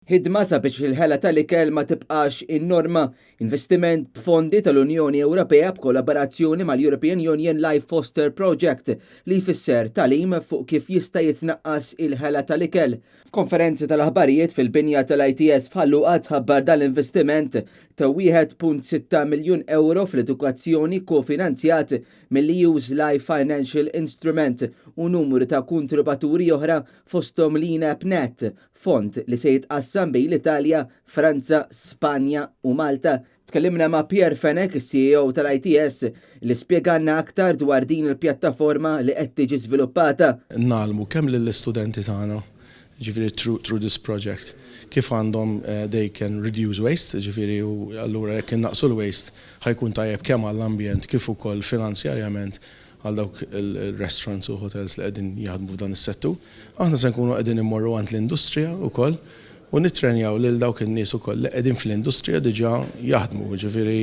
Ħidma sabiex il-ħela tal-ikel ma tibqax in-norma, investiment b'fondi tal-Unjoni Ewropea b'kollaborazzjoni mal-European Union Life Foster Project li jfisser tagħlim fuq kif jista' jitnaqqas il-ħela tal-ikel. F'konferenzi tal-aħbarijiet fil-binja tal-ITS f'Ħalluqa tħabbar dal-investiment ta' 1.6 miljun euro fl-edukazzjoni kofinanzjat mill-EU's Life Financial Instrument u numru ta' kontribaturi oħra fosthom LINEP-Net, fond li se jitqassam bejn l-Italja, Franza, Spanja u Malta. Tkellimna ma' Pierre Fenech, CEO tal-ITS, li spjeganna aktar dwar din il-pjattaforma li qed tiġi żviluppata. Nagħlmu kemm lill-istudenti tagħna, ġifieri through this project, kif għandhom they can reduce waste, ġifieri u allura jekk innaqsu l-waste ħajkun tajjeb kemm għall-ambjent kif ukoll finanzjarjament għal dawk il-restaurants u hotels li qegħdin jaħdmu f'dan is-settur. Aħna se nkunu qegħdin immorru għand l-industrija wkoll u nittrenjaw lil dawk in-nies ukoll li qegħdin fl-industrija diġà jaħdmu, ġifieri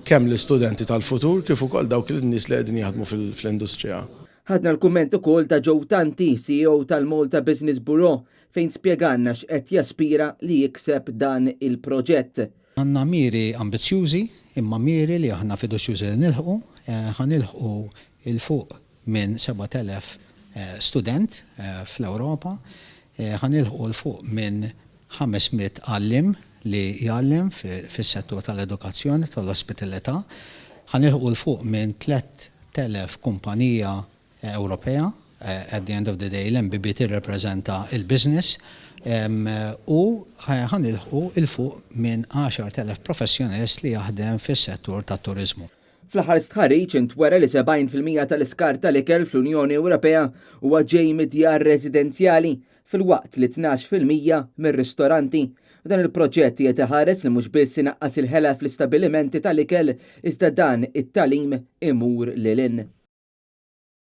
kemm l-istudenti tal-futur kif ukoll dawk in-nies li qegħdin jaħdmu fl-industrija. Ħadna l-kumment ukoll ta' Joe Tanti, CEO tal-Malta Business Bureau, fejn spjeganna x'qed jaspira li jikseb dan il-proġett. Għandna miri ambizzjużi, imma miri li aħna fiduċjużi li nilħqu, ħanilħqu il-fuq minn 7,000 student fl-Ewropa, ħanilħqu l-fuq minn 500 għallim li jgħallim fis-settur tal-edukazzjoni, tal-ospitalità, ħanilħqu l-fuq minn 3,000 kumpanija Ewropea. At the end of the day, l-MBB tirrepreżenta il-business u ħanilħqu il-fuq minn 10,000 professjonist li jaħdem fis-settur tat-turiżmu. Fl-aħħar stħarriġ intwera li 70% tal-iskart tal-ikel fl-Unjoni Ewropea huwa ġej mid-djar residenzjali fil-waqt li 12% mir-ristoranti. Dan il-proġett qed iħares li mhux biss inaqqas il-ħela fl-istabbilimenti tal-ikel iżda dan it-tagħlim imur lil hinn.